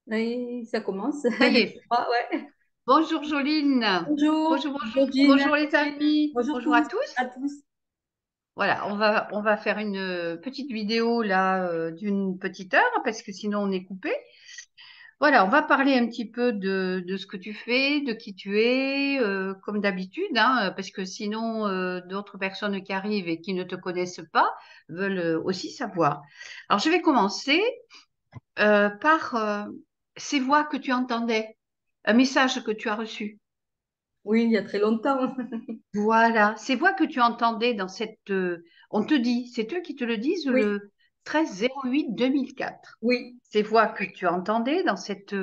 Oui, ça commence. Ça y est. Ah, ouais. Bonjour Joline. Bonjour, Bonjour, bonjour. Georgine. Bonjour les amis. Bonjour Bonjour à tous, tous. à tous. Voilà, on va faire une petite vidéo là d'une petite heure parce que sinon on est coupé. Voilà, on va parler un petit peu de ce que tu fais, de qui tu es, comme d'habitude, hein, parce que sinon d'autres personnes qui arrivent et qui ne te connaissent pas veulent aussi savoir. Alors je vais commencer par ces voix que tu entendais, un message que tu as reçu. Oui, il y a très longtemps. Voilà, ces voix que tu entendais dans cette... on te dit, c'est eux qui te le disent Oui, le 13/08/2004. oui, Ces voix que tu entendais dans cette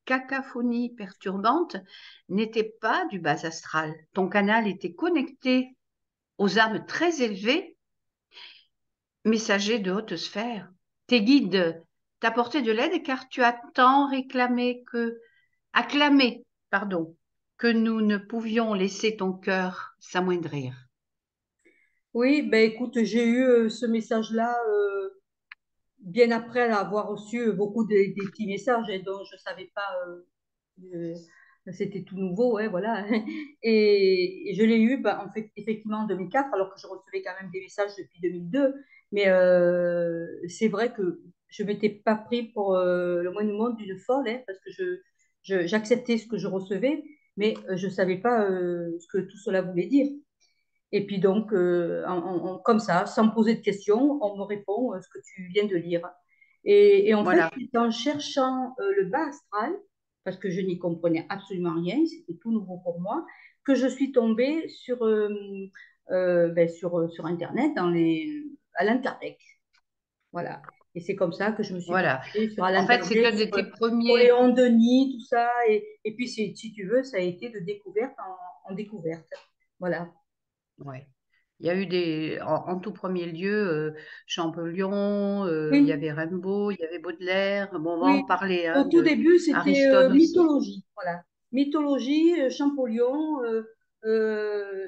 cacophonie perturbante n'étaient pas du bas astral. Ton canal était connecté aux âmes très élevées, messagers de haute sphère. Tes guides t'apportaient de l'aide car tu as tant acclamé, pardon, que nous ne pouvions laisser ton cœur s'amoindrir. oui. Ben écoute, j'ai eu ce message-là bien après avoir reçu beaucoup des petits messages dont je savais pas. C'était tout nouveau, ouais, voilà. Et je l'ai eu, bah, en fait, effectivement en 2004, alors que je recevais quand même des messages depuis 2002. Mais c'est vrai que je m'étais pas pris pour le moins du monde d'une folle, hein, parce que j'acceptais ce que je recevais, mais je savais pas ce que tout cela voulait dire. Et puis donc, comme ça, sans me poser de questions, on me répond ce que tu viens de lire. Et en fait, Voilà. c'est en cherchant le bas astral, parce que je n'y comprenais absolument rien, c'était tout nouveau pour moi, que je suis tombée sur Internet, à l'Internet. Voilà. Et c'est comme ça que je me suis Voilà. penchée sur En fait, c'est l'Internet, un de tes sur les premiers. ondes de nid, tout ça. Et puis, si tu veux, ça a été de découverte en découverte. Voilà. Ouais. Il y a eu en tout premier lieu, Champollion, il y Oui. avait Rimbaud, il y avait Baudelaire. Bon, on va en Oui, parler, au hein, tout de début, c'était Aristote aussi. mythologie. Voilà. Mythologie, Champollion. Euh,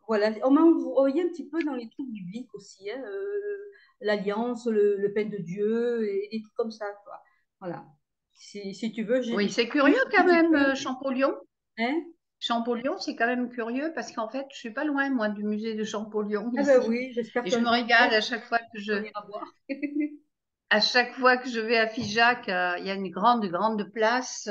voilà. On m'a envoyé un petit peu dans les trucs bibliques aussi, hein, l'Alliance, le pain de Dieu, et des trucs comme ça, quoi. Voilà. Si tu veux, Oui, j'ai c'est curieux lu un quand petit même, peu. Champollion. Hein? Champollion, c'est quand même curieux parce qu'en fait, je suis pas loin, moi, du musée de Champollion Ah ben ici. oui, j'espère Et je qu'un me jour, régale on ira voir. à chaque fois que je vais à Figeac, il y a une grande, grande place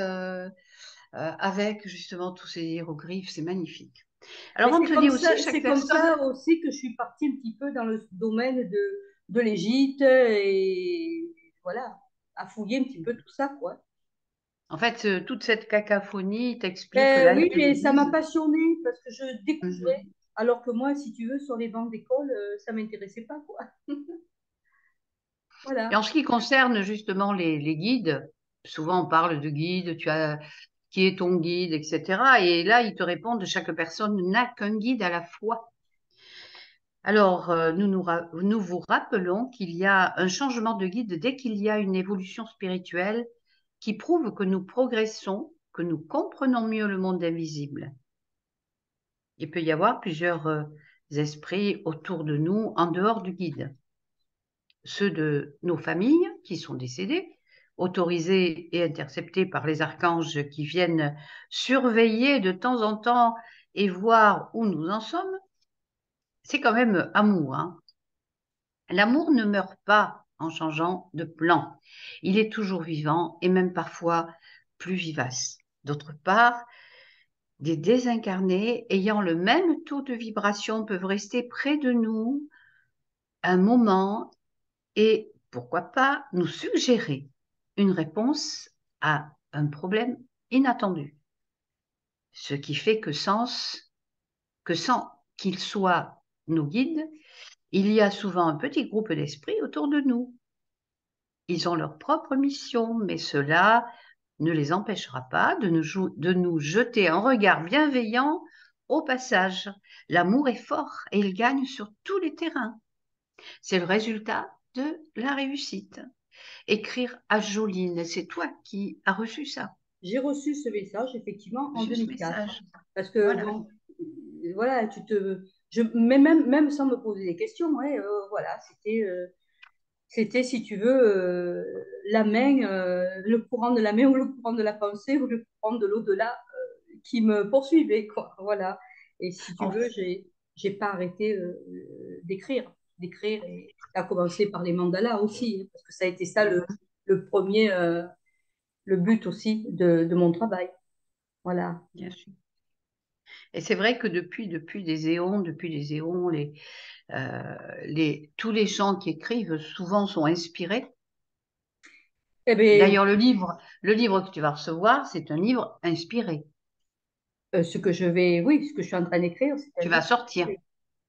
avec justement tous ces hiéroglyphes. C'est magnifique. Alors, Mais on te dit aussi, chaque c'est comme personne. ça aussi que je suis partie un petit peu dans le domaine de l'Égypte et voilà, à fouiller un petit peu tout ça, quoi. En fait, toute cette cacophonie t'explique que Ben là, oui, ils te mais ça m'a disent. passionnée parce que je découvrais, Mhm. alors que moi, si tu veux, sur les bancs d'école, ça m'intéressait pas, quoi. Et en Voilà. ce qui concerne justement les guides, souvent on parle de guide, tu as qui est ton guide, etc. Et là, ils te répondent, chaque personne n'a qu'un guide à la fois. Alors, nous vous rappelons qu'il y a un changement de guide dès qu'il y a une évolution spirituelle qui prouve que nous progressons, que nous comprenons mieux le monde invisible. Il peut y avoir plusieurs esprits autour de nous en dehors du guide. Ceux de nos familles qui sont décédés, autorisés et interceptés par les archanges qui viennent surveiller de temps en temps et voir où nous en sommes, c'est quand même amour, hein. L'amour ne meurt pas en changeant de plan. Il est toujours vivant et même parfois plus vivace. D'autre part, des désincarnés ayant le même taux de vibration peuvent rester près de nous un moment et, pourquoi pas, nous suggérer une réponse à un problème inattendu. Ce qui fait que sans qu'ils soient nos guides, il y a souvent un petit groupe d'esprits autour de nous. Ils ont leur propre mission, mais cela ne les empêchera pas de nous jeter un regard bienveillant au passage. L'amour est fort et il gagne sur tous les terrains. C'est le résultat de la réussite. Écrire à Joline, c'est toi qui as reçu ça, J'ai reçu ce message effectivement en reçu ce 2004 message. parce que Voilà. bon, voilà, mais même sans me poser des questions, ouais, voilà, C'était, si tu veux, la main, le courant de la main ou le courant de la pensée ou le courant de l'au-delà qui me poursuivait, quoi. Voilà. Et si tu En veux, j'ai pas arrêté d'écrire, et à commencer par les mandalas aussi, hein, parce que ça a été ça Mhm. le premier, le but aussi de mon travail. Voilà. Bien sûr. Et c'est vrai que depuis des éons, tous les gens qui écrivent souvent sont inspirés. Eh bien, D'ailleurs, le livre que tu vas recevoir, c'est un livre inspiré. oui, ce que je suis en train d'écrire, c'est un Tu vas livre. sortir.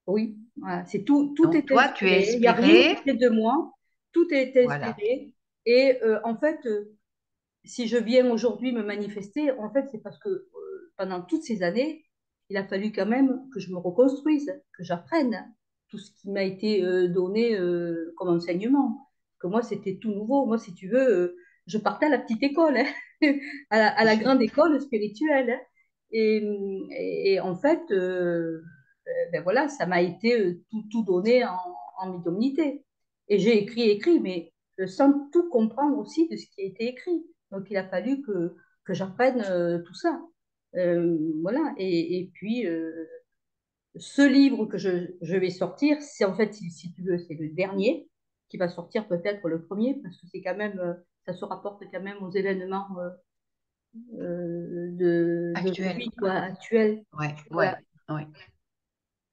Oui, voilà, c'est tout, tout Donc, est toi, tu es inspiré. Il n'y a rien inspiré. qui fait de moi. Tout est Voilà. inspiré. Et en fait, si je viens aujourd'hui me manifester, en fait, c'est parce que pendant toutes ces années, il a fallu quand même que je me reconstruise, que j'apprenne tout ce qui m'a été donné comme enseignement. Que moi, c'était tout nouveau. Moi, si tu veux, je partais à la petite école, hein, à la grande école spirituelle, hein. Et en fait, ben voilà, ça m'a été tout donné en médiumnité. Et j'ai écrit, mais sans tout comprendre aussi de ce qui a été écrit. Donc, il a fallu que j'apprenne tout ça. Voilà. Et puis, ce livre que je vais sortir, c'est en fait, si tu veux, c'est le dernier qui va sortir peut-être le premier, parce que c'est quand même, ça se rapporte quand même aux événements Actuel, d'aujourd'hui, quoi. quoi, actuels. Ouais, Voilà. ouais, ouais.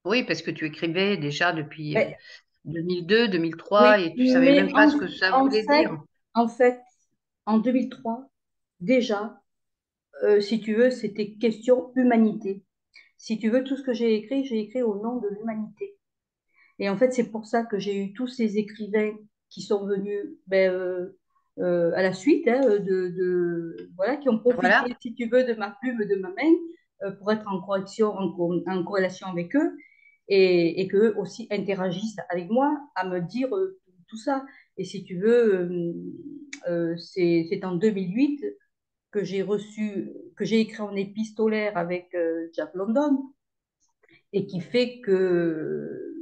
Oui, parce que tu écrivais déjà depuis Mais, 2002, 2003 oui, et tu savais mais même pas ce que ça en voulait fait, dire. en fait, en 2003, déjà, si tu veux, c'était question humanité. Si tu veux, tout ce que j'ai écrit au nom de l'humanité. Et en fait, c'est pour ça que j'ai eu tous ces écrivains qui sont venus à la suite, hein, voilà, qui ont profité, Voilà, si tu veux, de ma plume, de ma main, pour être en correction, en corrélation avec eux, et qu'eux aussi interagissent avec moi à me dire tout ça. Et si tu veux, c'est en 2008 que j'ai écrit un épistolaire avec Jack London, et qui fait que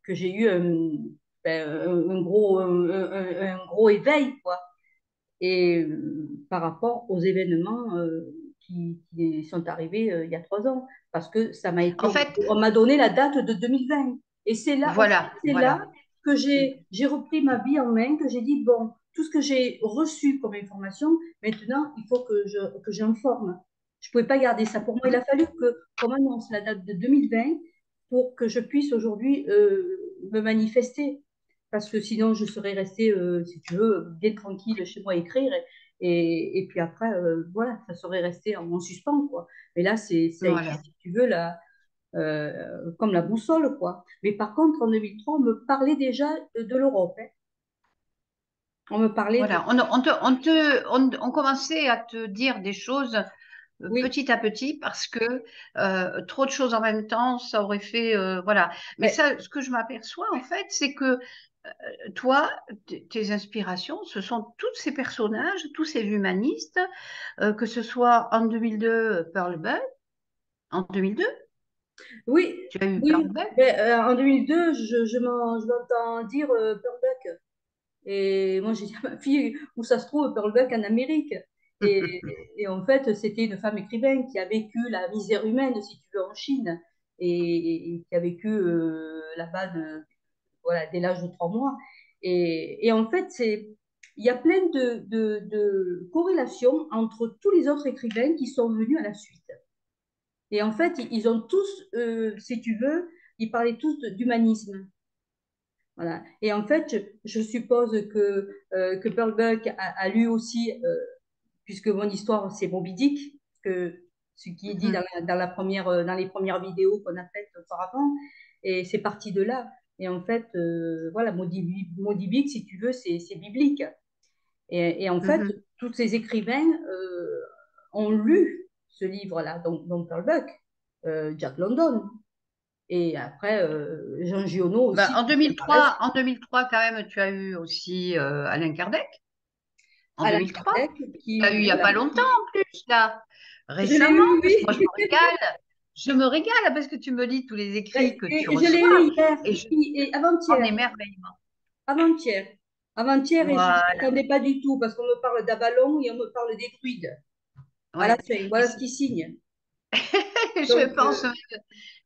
j'ai eu un gros éveil, quoi. Et par rapport aux événements qui sont arrivés il y a 3 ans, parce que ça m'a en été, fait, on m'a donné la date de 2020. Et c'est là, en fait, voilà, c'est là voilà. que Mm. j'ai repris ma vie en main, que j'ai dit, bon, tout ce que j'ai reçu comme information, maintenant, il faut que j'informe. Je ne pouvais pas garder ça pour moi. Il a fallu qu'on m'annonce la date de 2020 pour que je puisse aujourd'hui me manifester. Parce que sinon, je serais restée, si tu veux, bien tranquille chez moi à écrire. Et puis après, voilà, ça serait resté en suspens, quoi. Mais là, ça a été, Voilà, si tu veux, comme la boussole, quoi. Mais par contre, en 2003, on me parlait déjà de l'Europe, hein. On me parlait de... voilà. On commençait à te dire des choses Oui, petit à petit parce que trop de choses en même temps, ça aurait fait, voilà. Mais mais ça, ce que je m'aperçois en fait, c'est que toi, tes inspirations, ce sont tous ces personnages, tous ces humanistes, que ce soit en 2002, Pearl Buck, en 2002, oui, tu as eu Pearl oui. Buck. Mais, en 2002, je m'entends dire Pearl Buck. Et moi, j'ai dit à ma fille, où ça se trouve, Pearl Buck en Amérique. Et en fait, c'était une femme écrivaine qui a vécu la misère humaine, si tu veux, en Chine, et qui a vécu là-bas voilà, dès l'âge de 3 mois. Et en fait, il y a plein de corrélations entre tous les autres écrivains qui sont venus à la suite. Et en fait, ils ont tous, si tu veux, ils parlaient tous d'humanisme. Voilà. Et en fait, je suppose que Pearl Buck a lu aussi, puisque mon histoire, c'est Moby Dick, que ce qui est dit Mhm, dans les premières vidéos qu'on a faites auparavant, et c'est parti de là. Et en fait, voilà, Moby Dick, si tu veux, c'est biblique. Et en fait, mhm. tous ces écrivains ont lu ce livre-là, donc Pearl Buck, Jack London, et après Jean Giono Ben, aussi, qui vient par la suite. En 2003, quand même, tu as eu aussi Alain Kardec, en Alain 2003. Kardec, Tu as eu il n'y a voilà, pas longtemps en plus, là, je l'ai récemment, eu, parce que moi, oui. je me régale parce que tu me lis tous les écrits que tu Et je l'ai reçois eu hier, et je et prends avant-hier, émerveillement. avant-hier. Avant-hier, et je ne Voilà. m'attendais pas du tout, parce qu'on me parle d'Avalon et on me parle des druides. À la Ouais. fin, Et voilà ce qui signe. je Donc, pense,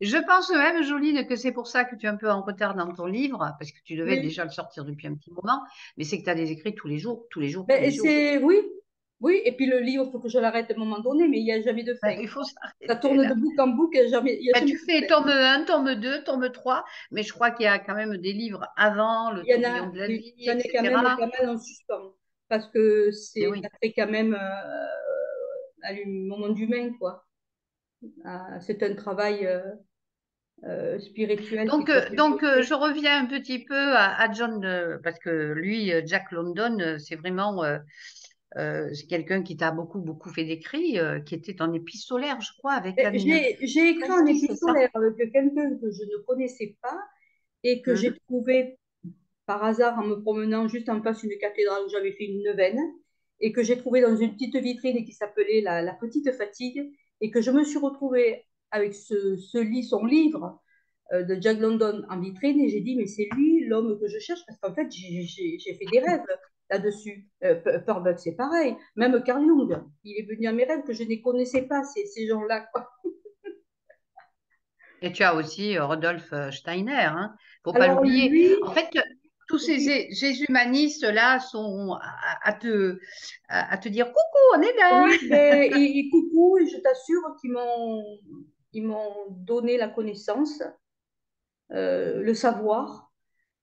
je pense même, Joline, que c'est pour ça que tu es un peu en retard dans ton livre, parce que tu devais oui. déjà le sortir depuis un petit moment, mais c'est que tu as des écrits tous les jours, tous les jours, tous Ben, les jours. oui, oui. Et puis le livre, il faut que je l'arrête à un moment donné, mais il n'y a jamais de Ben, fin. il faut Ça s'arrêter tourne de là. bouc en bouc, il y a Ben, jamais tu de fais fin. tome un, tome 2, tome 3, mais je crois qu'il y a quand même des livres avant, Le Il y en tourbillon a, de la oui, vie, j'en ai quand même etc. pas mal en suspens, parce que Et ça oui. fait quand même un moment d'humain, quoi. C'est un travail spirituel qu'il faut Je effectuer. reviens un petit peu à John, parce que lui, Jack London, c'est vraiment c'est quelqu'un qui t'a beaucoup, beaucoup fait d'écrits, qui était en épistolaire, je crois, avec Mais Anne j'ai écrit un Christie, c'est ça? épistolaire avec quelqu'un que je ne connaissais pas et que j'ai Mhm. trouvé par hasard en me promenant juste en face d'une cathédrale où j'avais fait une neuvaine et que j'ai trouvé dans une petite vitrine qui s'appelait la Petite Fatigue et que je me suis retrouvée avec son livre de Jack London en vitrine et j'ai dit mais c'est lui l'homme que je cherche parce qu'en fait j'ai fait des rêves là-dessus. Purbuck c'est pareil, même Carl Jung, il est venu à mes rêves que je ne connaissais pas ces gens-là, quoi. Et tu as aussi Rodolphe Steiner, hein, faut pas Alors l'oublier. lui, En fait, tous oui, ces humanistes-là sont à te dire coucou, on est là. oui, ben, et coucou, et je t'assure ils m'ont donné la connaissance, le savoir.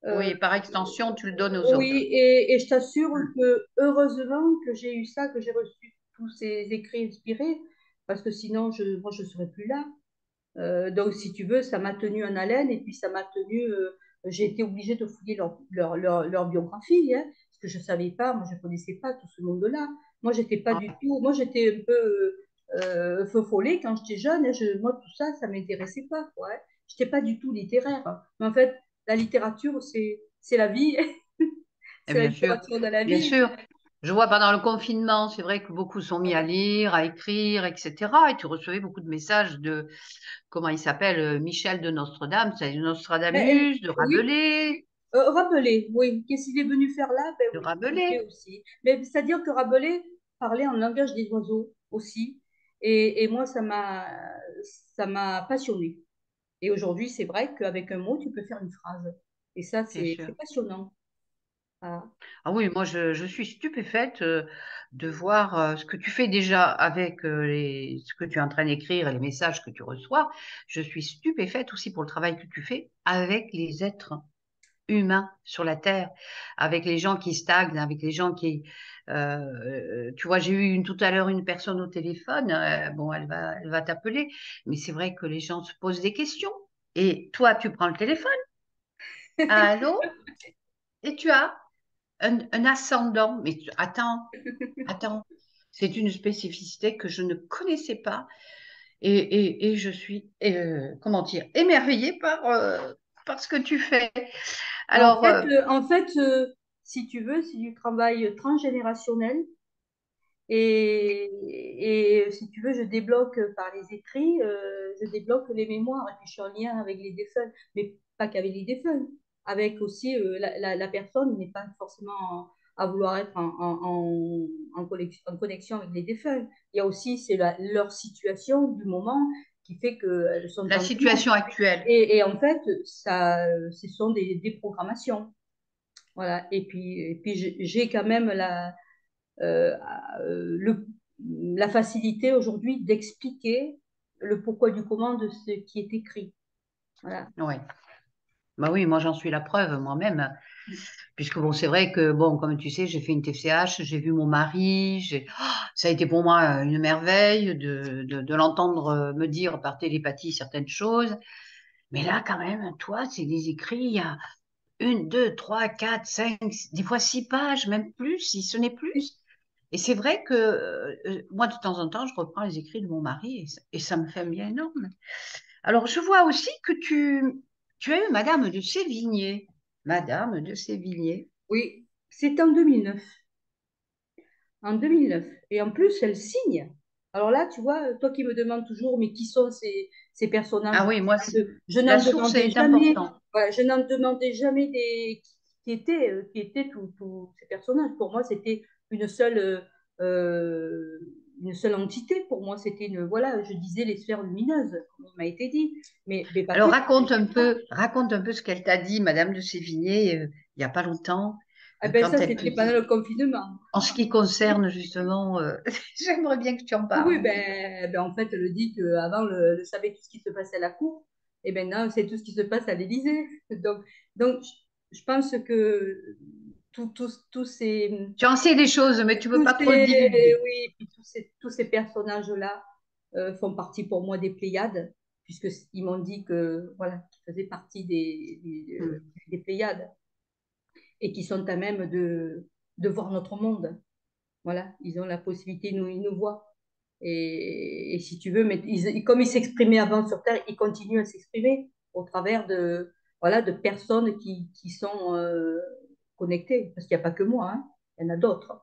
Euh, Oui, par extension, tu le donnes aux oui, autres. et je t'assure que heureusement que j'ai eu ça, que j'ai reçu tous ces écrits inspirés, parce que sinon, moi, je ne serais plus là. Donc, si tu veux, ça m'a tenu en haleine et puis ça m'a tenu. J'ai été obligée de fouiller leur biographie, hein, parce que je ne savais pas, moi, je ne connaissais pas tout ce monde-là. Moi, j'étais pas du tout. Moi, j'étais un peu follet quand j'étais jeune. Hein, moi, tout ça, ça ne m'intéressait pas, quoi. Hein. Je n'étais pas du tout littéraire. Mais en fait, la littérature, c'est la vie. Et C'est la bien littérature de la bien vie. sûr. Je vois pendant le confinement, c'est vrai que beaucoup sont mis à lire, à écrire, etc. Et tu recevais beaucoup de messages de, comment il s'appelle, Michel de Nostredame, c'est Mais, Nostradamus, de oui, Rabelais, Rabelais, oui. Qu'est-ce qu'il est venu faire là? Ben de oui, tout à fait Rabelais. aussi. Mais c'est-à-dire que Rabelais parlait en langage des oiseaux aussi. Et moi, ça m'a passionné. Et aujourd'hui, c'est vrai qu'avec un mot, tu peux faire une phrase. Et ça, Bien sûr. c'est passionnant. Voilà. Ah oui, moi je suis stupéfaite de voir ce que tu fais déjà avec ce que tu es en train d'écrire et les messages que tu reçois. Je suis stupéfaite aussi pour le travail que tu fais avec les êtres humain sur la terre, avec les gens qui stagnent, avec les gens qui... tu vois, j'ai eu tout à l'heure une personne au téléphone, bon, elle va t'appeler, mais c'est vrai que les gens se posent des questions. Et toi, tu prends le téléphone, allô, et tu as un ascendant. Mais attends, attends, c'est une spécificité que je ne connaissais pas et je suis, comment dire, émerveillée par ce que tu fais. Alors, En fait si tu veux, c'est du travail transgénérationnel. Et si tu veux, je débloque par les écrits, je débloque les mémoires et puis je suis en lien avec les défunts, mais pas qu'avec les défunts, avec aussi la personne n'est pas forcément à vouloir être en connexion avec les défunts. Il y a aussi leur situation du moment qui fait qu'elles sont la en lien. situation actuelle. Et en fait, ce sont des programmations. Voilà. Et puis j'ai quand même euh, le, la facilité aujourd'hui d'expliquer le pourquoi du comment de ce qui est écrit. Voilà. Oui. Bah oui, moi j'en suis la preuve moi-même, puisque bon, c'est vrai que bon, comme tu sais, j'ai fait une TCH, j'ai vu mon mari, ça a été pour moi une merveille de l'entendre me dire par télépathie certaines choses. Mais là, quand même, toi, c'est des écrits, il y a une, deux, trois, quatre, cinq, des fois 6 pages, même plus, si ce n'est plus. Et c'est vrai que moi, de temps en temps, je reprends les écrits de mon mari et ça me fait un bien énorme. Alors, je vois aussi que tu as eu Madame de Sévigné. Madame de Sévigné. Oui, c'est en 2009. En 2009. Et en plus, elle signe. Alors là, tu vois, toi qui me demandes toujours, mais qui sont ces personnages? Ah oui, moi, Je la n'en source demandais est jamais. importante. Voilà, je n'en demandais jamais qui étaient tous ces personnages. Pour moi, c'était une seule, euh, une seule entité. Pour moi, c'était une, voilà, je disais les sphères lumineuses, comme il m'a été dit. Mais pas Alors plus. raconte un peu ce qu'elle t'a dit, Madame de Sévigné, il n'y a pas longtemps, Ah ben quand ça, elle te c'était pendant dit, le confinement. en ce qui concerne justement, j'aimerais bien que tu en Oui, parles oui, un petit peu. en fait, elle dit qu'avant, le savait tout ce qui se passait à la cour, et maintenant, c'est tout ce qui se passe à l'Élysée. Donc je pense que tous ces, Tu en sais des choses, mais tu veux tous pas trop le ces, divulguer. oui, puis tous ces personnages-là font partie pour moi des Pléiades, puisqu'ils m'ont dit que, voilà, qu'ils faisaient partie Hmm. des Pléiades et qui sont à même de voir notre monde. Voilà, ils ont la possibilité, ils nous voient. Et si tu veux, mais comme ils s'exprimaient avant sur Terre, ils continuent à s'exprimer au travers de, voilà, de personnes qui sont connectées. Parce qu'il n'y a pas que moi, hein, il y en a d'autres.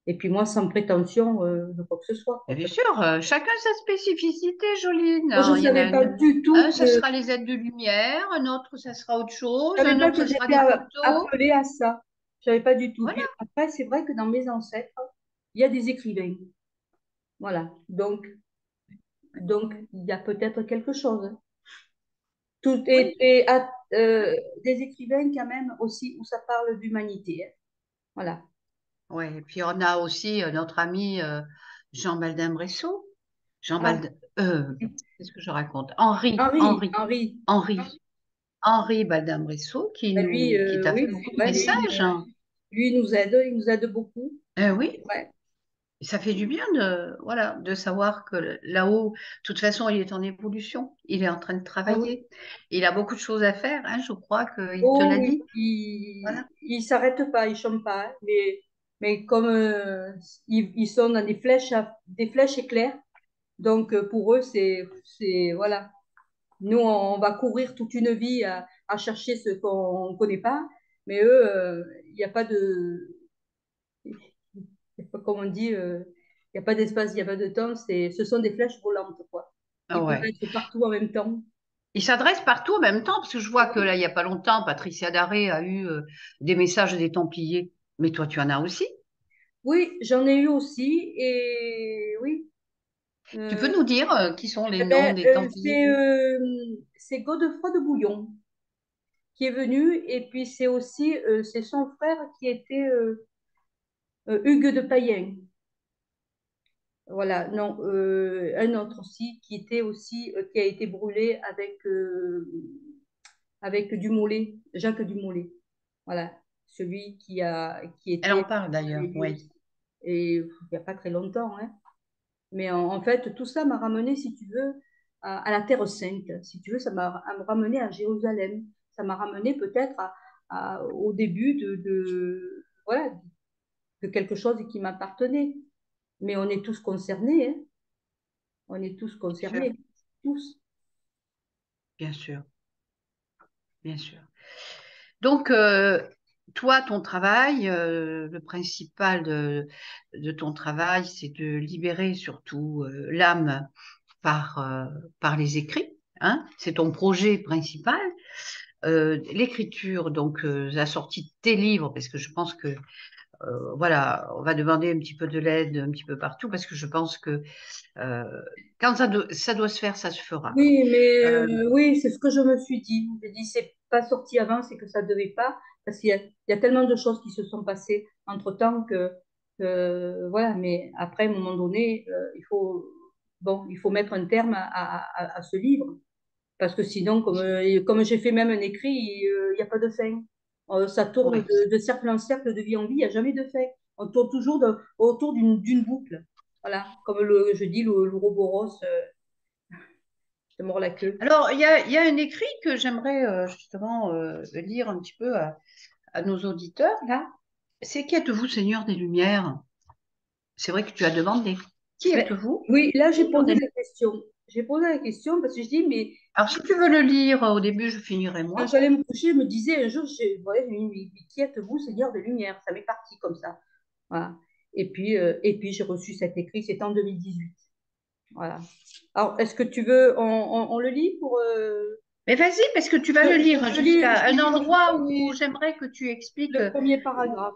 Et puis moi, sans prétention de quoi que ce soit, Et quoi. bien sûr, chacun sa spécificité, Joline. Moi, je ne Il y en a savais pas du un, tout ça que, sera les aides de lumière, un autre, ça sera autre chose, je savais un pas autre, que ça sera j'étais des photos. appelée à ça. Je savais pas du tout. Voilà. Puis après, c'est vrai que dans mes ancêtres, il y a des écrivains. Voilà. Donc, il y a peut-être quelque chose. Tout est, Oui. et, des écrivains quand même aussi où ça parle d'humanité, hein. Voilà. Ouais. Et puis on a aussi notre ami Jean Baldin-Bressot. Jean Ah, Baldin, qu'est-ce que je raconte? Henri, Henri, Henri, Henri. Henri, Henri Baldin-Bressot Ben lui, qui t'a oui, fait beaucoup c'est de vrai, messages, hein. lui, il nous aide beaucoup. Oui. C'est vrai. Et ça fait du bien de, voilà, de savoir que là-haut, de toute façon, il est en évolution. Il est en train de Ah oui. travailler. Il a beaucoup de choses à faire, hein, je crois qu'il te Oh l'a oui, dit. Voilà. il s'arrête pas, il chante pas, hein. Mais comme ils sont dans des flèches éclairs, donc pour eux, voilà. Nous, on va courir toute une vie à chercher ce qu'on ne connaît pas, mais eux, il n'y a pas de, comme on dit, il n'y a pas d'espace, il n'y a pas de temps, ce sont des flèches volantes, quoi. Ah Ils peuvent ouais. être partout en même temps. Il s'adresse partout en même temps, parce que je vois que là, il n'y a pas longtemps, Patricia Daré a eu des messages des Templiers. Mais toi, tu en as aussi. Oui, j'en ai eu aussi, et oui. Tu peux Euh, nous dire qui sont les noms des Templiers? c'est Godefroy de Bouillon qui est venu, et puis c'est aussi c'est son frère qui était Hugues de Payen. Voilà, non, un autre aussi qui était aussi qui a été brûlé avec Dumollet, Jacques Dumollet. Voilà, celui qui Elle en était parle d'ailleurs, lui oui. aussi. Et il n'y a pas très longtemps, hein. Mais en fait, tout ça m'a ramené, si tu veux, à la Terre Sainte. Si tu veux, ça m'a ramené à Jérusalem. Ça m'a ramené peut-être au début voilà, de quelque chose qui m'appartenait. Mais on est tous concernés, hein. On est tous Bien sûr, concernés. Tous. bien sûr, bien sûr. Donc, toi, ton travail, le principal de ton travail, c'est de libérer surtout l'âme par les écrits, hein, c'est ton projet principal. L'écriture, donc la sortie de tes livres, parce que je pense que voilà, on va demander un petit peu de l'aide un petit peu partout, parce que je pense que quand ça doit se faire, ça se fera. Oui, mais Euh, oui, c'est ce que je me suis dit. Je dis, c'est pas sorti avant, c'est que ça devait pas, parce il y a tellement de choses qui se sont passées entre-temps voilà. Mais après, à un moment donné, bon, il faut mettre un terme à ce livre, parce que sinon, comme j'ai fait même un écrit, il n'y a pas de fin. Ça tourne ouais. de cercle en cercle, de vie en vie, il n'y a jamais de fin. On tourne toujours autour d'une boucle. Voilà, comme je dis, l'ouroboros se mord la queue. Alors, il y a un écrit que j'aimerais justement lire un petit peu à nos auditeurs, là. C'est qui êtes-vous, Seigneur des Lumières? C'est vrai que tu as demandé. Qui Mais, êtes-vous, oui, là, j'ai Seigneur posé des la question. J'ai posé la question parce que je dis, mais Alors, si tu veux le lire, au début, je finirai quand moi. j'allais me coucher, je me disais un jour, ouais, j'ai dit, mais qui êtes-vous, Seigneur des Lumières? Ça m'est parti comme ça. Voilà. Et puis j'ai reçu cet écrit, c'était en 2018. Voilà. Alors, est-ce que tu veux, on le lit pour. Mais vas-y, parce que tu vas Je, le lire jusqu'à je un lis endroit où j'aimerais que tu expliques, le premier paragraphe.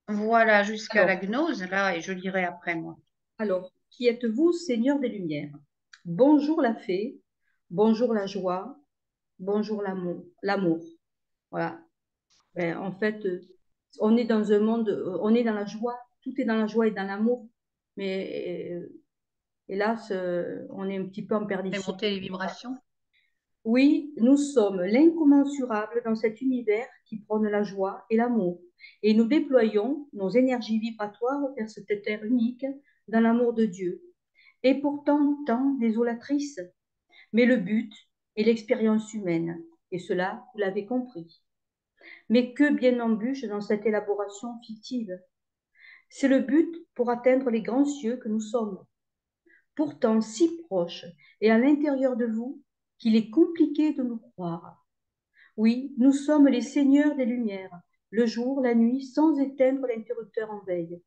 voilà, jusqu'à la Alors, gnose, là, et je lirai après, moi. alors, qui êtes-vous, Seigneur des Lumières? Bonjour la fée, bonjour la joie, bonjour l'amour. L'amour. Voilà. Ben, en fait, on est dans un monde, on est dans la joie, tout est dans la joie et dans l'amour. Mais hélas, on est un petit peu en Fais perdition. monter les vibrations. Oui, nous sommes l'incommensurable dans cet univers qui prône la joie et l'amour. Et nous déployons nos énergies vibratoires vers cette terre unique dans l'amour de Dieu. Et pourtant tant désolatrice. Mais le but est l'expérience humaine. Et cela, vous l'avez compris. Mais que bien embûche dans cette élaboration fictive. C'est le but pour atteindre les grands cieux que nous sommes, pourtant si proches et à l'intérieur de vous qu'il est compliqué de nous croire. Oui, nous sommes les seigneurs des lumières, le jour, la nuit, sans éteindre l'interrupteur en veille.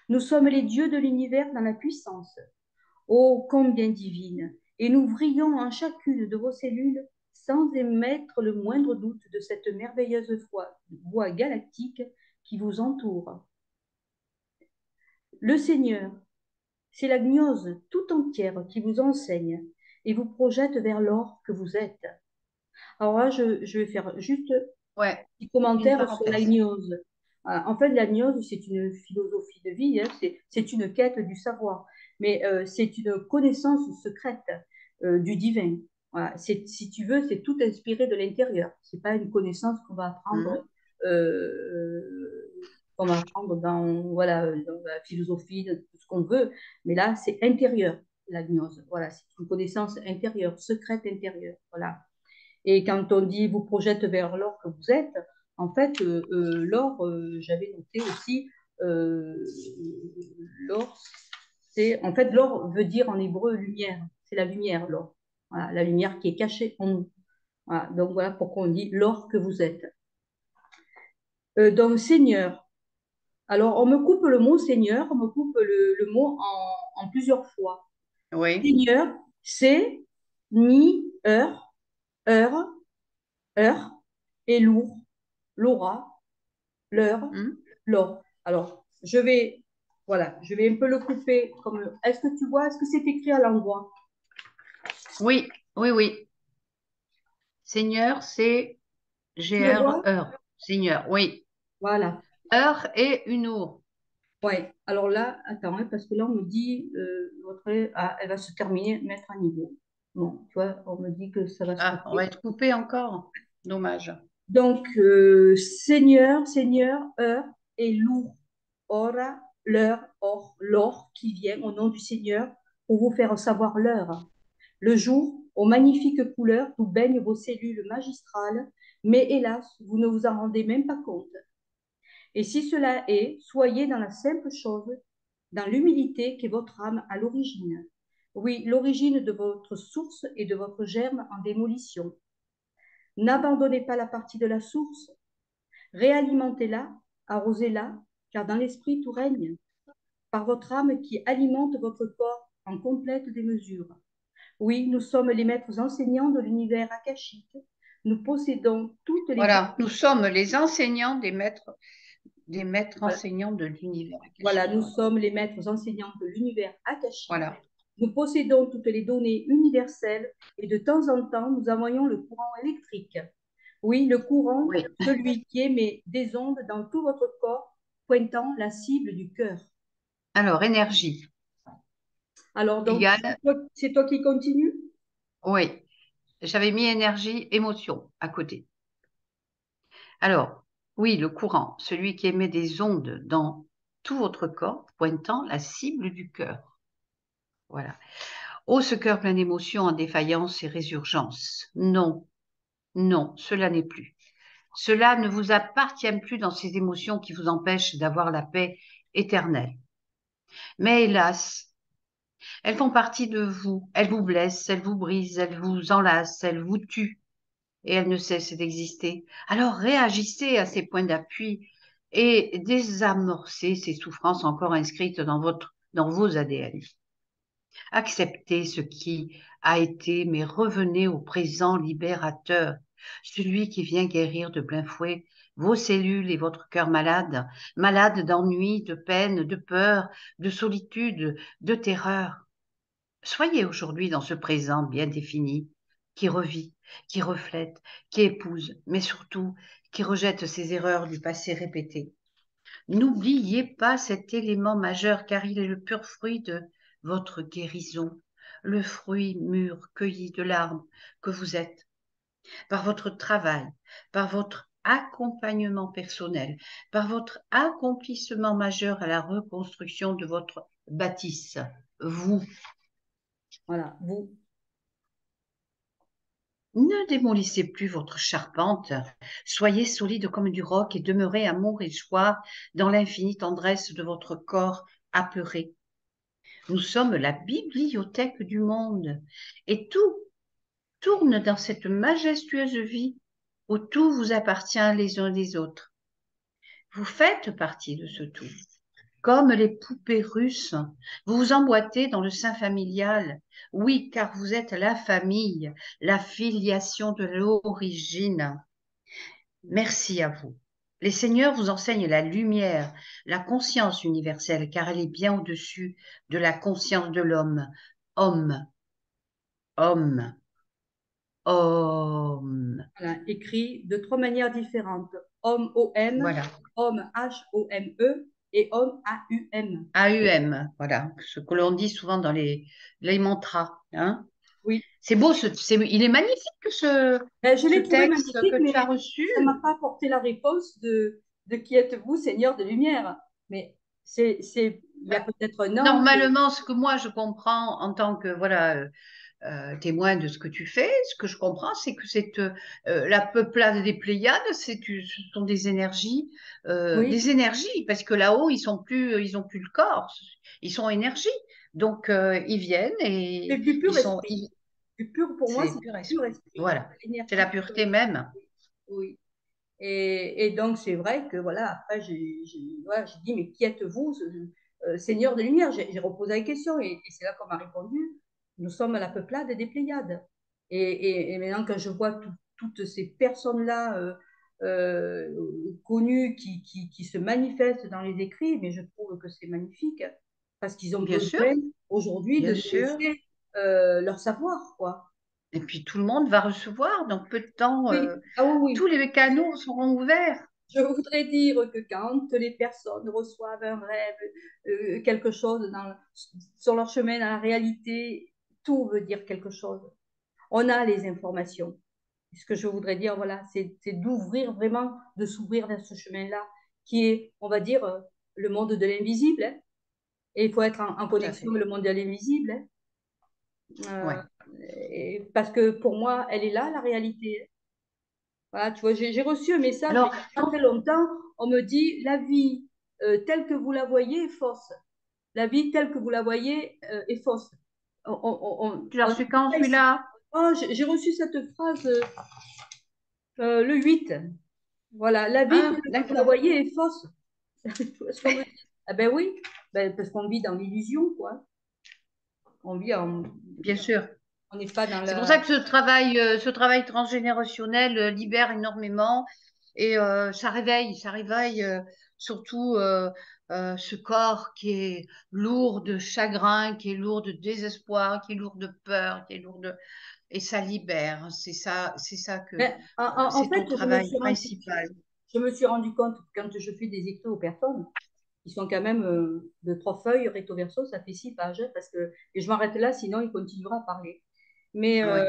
Nous sommes les dieux de l'univers dans la puissance. Ô combien divine! Et nous brillons en chacune de vos cellules sans émettre le moindre doute de cette merveilleuse voie galactique qui vous entoure. Le Seigneur, c'est la gnose tout entière qui vous enseigne et vous projette vers l'or que vous êtes. Alors là, je vais faire juste Ouais, petit une commentaire sur la parenthèse. gnose. En fait, la gnose, c'est une philosophie de vie, hein, c'est une quête du savoir, mais c'est une connaissance secrète du divin. Voilà. Si tu veux, c'est tout inspiré de l'intérieur. C'est pas une connaissance Mhm. qu'on va apprendre dans, voilà, dans la philosophie, de tout ce qu'on veut, mais là, c'est intérieur, la gnose. Voilà, c'est une connaissance intérieure, secrète intérieure. Voilà. Et quand on dit vous projette vers l'or que vous êtes, en fait, l'or, j'avais noté aussi, euh, l'or, c'est, en fait, l'or veut dire en hébreu lumière. C'est la lumière, l'or. Voilà, la lumière qui est cachée en nous. Voilà, donc voilà pourquoi on dit l'or que vous êtes. Donc, Seigneur. Alors, on me coupe le mot Seigneur, on me coupe le mot en plusieurs fois. Oui. Seigneur, c'est ni heure, heure, et lourd, l'aura, l'heure, Mhm. l'or. Alors, je vais un peu le couper comme, est-ce que tu vois, est-ce que c'est écrit à l'endroit? Oui, oui, oui. Seigneur, c'est Tu le GR, vois? heure. Seigneur, oui. Voilà. Heure et une heure. Ouais. Alors là, attends, hein, parce que là, on me dit, elle va se terminer, mettre à niveau. Bon, tu vois, on me dit que ça va se Ah, on va couper. être coupé encore. Dommage. Donc, Seigneur, Seigneur, heure et lourd. Ora, l'heure, or, l'or qui vient au nom du Seigneur pour vous faire savoir l'heure. Le jour, aux magnifiques couleurs d'où baignent vos cellules magistrales, mais hélas, vous ne vous en rendez même pas compte. Et si cela est, soyez dans la simple chose, dans l'humilité qu'est votre âme à l'origine. Oui, l'origine de votre source et de votre germe en démolition. N'abandonnez pas la partie de la source, réalimentez-la, arrosez-la, car dans l'esprit tout règne, par votre âme qui alimente votre corps en complète démesure. Oui, nous sommes les maîtres enseignants de l'univers akashique. Nous possédons toutes les Voilà, nous sommes les enseignants des maîtres voilà, enseignants de l'univers voilà, akashique. nous Ouais. sommes les maîtres enseignants de l'univers akashique. Voilà. Nous possédons toutes les données universelles et de temps en temps, nous envoyons le courant électrique. Oui, le courant, Oui. celui qui émet des ondes dans tout votre corps, pointant la cible du cœur. Alors, énergie Alors donc, égale, c'est toi qui continue? oui. J'avais mis énergie, émotion à côté. Alors, oui, le courant, celui qui émet des ondes dans tout votre corps, pointant la cible du cœur. Voilà. Oh, ce cœur plein d'émotions en défaillance et résurgence. Non, non, cela n'est plus. Cela ne vous appartient plus dans ces émotions qui vous empêchent d'avoir la paix éternelle. Mais hélas, elles font partie de vous. Elles vous blessent, elles vous brisent, elles vous enlacent, elles vous tuent et elles ne cessent d'exister. Alors réagissez à ces points d'appui et désamorcez ces souffrances encore inscrites dans vos ADN. Acceptez ce qui a été, mais revenez au présent libérateur, celui qui vient guérir de plein fouet vos cellules et votre cœur malade, malade d'ennui, de peine, de peur, de solitude, de terreur. Soyez aujourd'hui dans ce présent bien défini, qui revit, qui reflète, qui épouse, mais surtout qui rejette ses erreurs du passé répétées. N'oubliez pas cet élément majeur car il est le pur fruit de votre guérison, le fruit mûr cueilli de l'arbre que vous êtes, par votre travail, par votre accompagnement personnel, par votre accomplissement majeur à la reconstruction de votre bâtisse. Vous, Voilà, vous. ne démolissez plus votre charpente, soyez solide comme du roc et demeurez amour et joie dans l'infinie tendresse de votre corps apeuré. Nous sommes la bibliothèque du monde et tout tourne dans cette majestueuse vie où tout vous appartient les uns des autres. Vous faites partie de ce tout. Comme les poupées russes, vous vous emboîtez dans le sein familial. Oui, car vous êtes la famille, la filiation de l'origine. Merci à vous. Les seigneurs vous enseignent la lumière, la conscience universelle, car elle est bien au-dessus de la conscience de l'homme. Homme, homme, homme. Voilà, écrit de trois manières différentes. Homme O-M, Voilà. homme H-O-M-E et homme A-U-M. AUM, voilà. Ce que l'on dit souvent dans les mantras. Hein. Oui, C'est beau, il est magnifique ben, je ce l'ai trouvé texte magnifique, que mais tu as reçu. ça ne m'a pas apporté la réponse de qui êtes-vous, Seigneur de lumière. Mais il y a Bah, peut-être un ange. normalement, ce que moi je comprends en tant que voilà témoin de ce que tu fais, ce que je comprends, c'est que c'est la peuplade des Pléiades, ce sont Oui, des énergies, parce que là-haut ils ont plus le corps, ils sont énergie, donc ils viennent c'est et du pur esprit. ils, Du pur, pour moi, c'est c'est pur du pur esprit, esprit. voilà, c'est la L'énergie. pureté même, Oui. Et donc, c'est vrai que, voilà, après, voilà, j'ai dit, mais qui êtes-vous, Seigneur de lumière? J'ai reposé la question et c'est là qu'on m'a répondu, nous sommes la peuplade des Pléiades. Et maintenant, quand je vois toutes ces personnes-là connues qui se manifestent dans les écrits, mais je trouve que c'est magnifique parce qu'ils ont bien sûr, besoin aujourd'hui de bien nous sûr. laisser leur savoir, quoi. Et puis tout le monde va recevoir, dans peu de temps, Oui, ah oui, tous oui. les canaux seront ouverts. Je voudrais dire que quand les personnes reçoivent un rêve, quelque chose sur leur chemin dans la réalité, tout veut dire quelque chose. On a les informations. Ce que je voudrais dire, voilà, c'est d'ouvrir vraiment, de s'ouvrir vers ce chemin-là, qui est, on va dire, le monde de l'invisible, hein. Et il faut être en Tout à connexion fait. avec le monde de l'invisible, hein. Ouais. Euh, parce que pour moi, elle est là, la réalité. Voilà, tu vois, j'ai reçu un message, mais Alors, il n'y a pas très longtemps. On me dit, la vie telle que vous la voyez est fausse. La vie telle que vous la voyez est fausse. tu l'as On reçu dit quand ça ici. celui-là? Oh, j'ai reçu cette phrase le 8. Voilà, la vie telle Ah, que vous la d'accord. voyez est fausse. Tu vois ce qu'on me dit? Ah ben oui, ben, parce qu'on vit dans l'illusion, quoi. On vit en... Bien sûr. On n'est pas dans C'est pour ça la... que ce travail transgénérationnel libère énormément et ça réveille surtout ce corps qui est lourd de chagrin, qui est lourd de désespoir, qui est lourd de peur, qui est lourd de... Et ça libère. C'est ça que Ben, en c'est fait, ton travail principal. je me suis rendu compte quand je fais des écrits aux personnes, ils sont quand même de trois feuilles, recto verso, ça fait 6 pages, hein, parce que, et je m'arrête là, sinon il continuera à parler. Mais Ouais,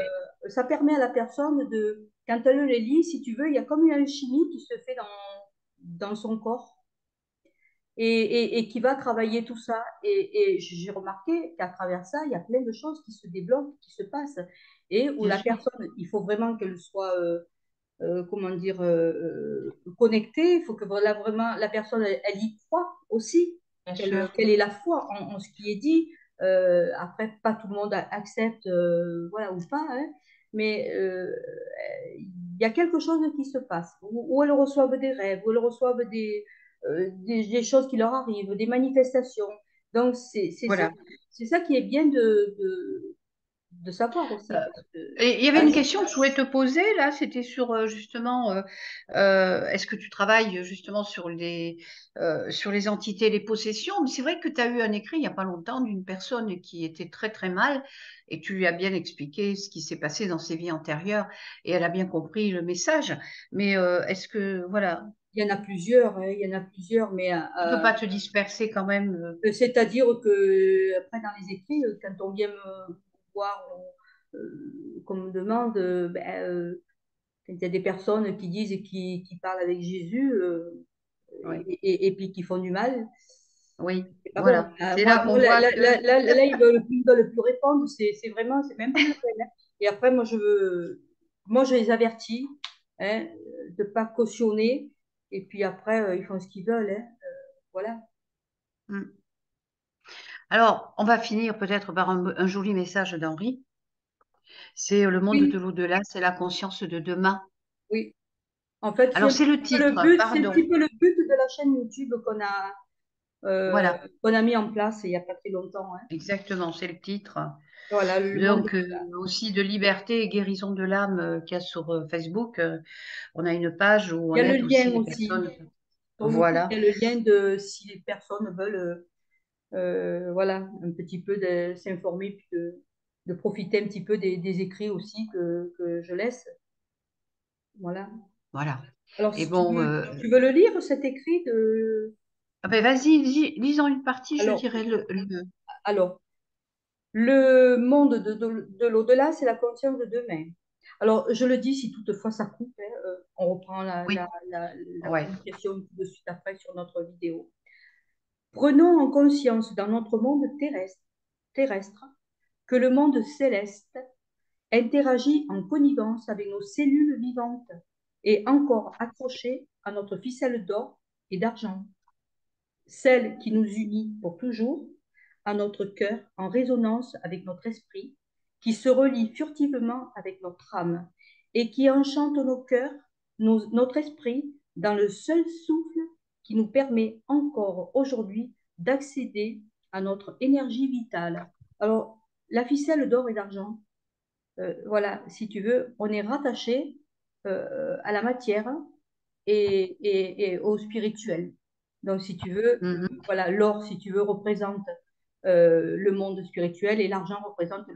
ça permet à la personne de, quand elle les lit, si tu veux, il y a comme une alchimie qui se fait dans son corps et qui va travailler tout ça. Et j'ai remarqué qu'à travers ça, il y a plein de choses qui se débloquent, qui se passent, et où bien la sûr. personne, il faut vraiment qu'elle soit comment dire, connectée. Il faut que voilà, vraiment la personne, elle y croit aussi, Bien sûr. qu'elle ait la foi en ce qui est dit. Après, pas tout le monde accepte, voilà, ou pas, hein, mais il y a quelque chose qui se passe, où elles reçoivent des rêves, où elles reçoivent des choses qui leur arrivent, des manifestations. Donc, Voilà. c'est ça qui est bien de savoir Euh, aussi. Parce que, et il y avait ah, une question que je voulais te poser là, c'était sur justement, est-ce que tu travailles justement sur les entités, les possessions? Mais c'est vrai que tu as eu un écrit il n'y a pas longtemps d'une personne qui était très très mal et tu lui as bien expliqué ce qui s'est passé dans ses vies antérieures et elle a bien compris le message. Mais est-ce que, voilà, il y en a plusieurs, hein, il y en a plusieurs, mais tu peux pas te disperser quand même c'est-à-dire que après dans les écrits, quand on vient me voir, qu'on me demande, quand il y a des personnes qui disent et qui parlent avec Jésus oui, et puis qui font du mal, oui, c'est pas bon. voilà. C'est là qu'on voit que, Ils veulent plus répondre. C'est vraiment, c'est même plus la peine, hein. Et après, moi, je les avertis, hein, de pas cautionner. Et puis après, ils font ce qu'ils veulent, hein. Voilà. hmm. Alors, on va finir peut-être par un joli message d'Henri. C'est le monde de Oui, l'au-delà, c'est la conscience de demain. oui. En fait, Alors, c'est le titre, c'est un pardon. petit peu le but de la chaîne YouTube euh, Voilà, qu'on a mis en place il n'y a pas très longtemps, hein. exactement, c'est le titre. Voilà, le monde. Donc, aussi de liberté et guérison de l'âme qu'il y a sur Facebook. On a une page où Il y on a le aide aussi lien les aussi. personnes. Sur YouTube, Voilà, il y a le lien de si les personnes veulent, voilà, un petit peu de s'informer, puis de profiter un petit peu des écrits aussi que je laisse. Voilà. voilà. Alors, Et si tu bon, veux, tu veux le lire, cet écrit de... ah ben vas-y, lisons une partie, je Alors, dirais alors, le monde de l'au-delà, c'est la conscience de demain. Alors, je le dis si toutefois ça coupe, hein, on reprend Oui, la ouais, communication de suite après sur notre vidéo. Prenons en conscience dans notre monde terrestre que le monde céleste interagit en connivence avec nos cellules vivantes et encore accrochées à notre ficelle d'or et d'argent, celle qui nous unit pour toujours à notre cœur en résonance avec notre esprit, qui se relie furtivement avec notre âme et qui enchante nos cœurs, notre esprit, dans le seul souffle qui nous permet encore aujourd'hui d'accéder à notre énergie vitale. Alors, la ficelle d'or et d'argent, voilà, si tu veux, on est rattaché à la matière et au spirituel. Donc, si tu veux, mhm. voilà, l'or, si tu veux, représente le monde spirituel et l'argent représente le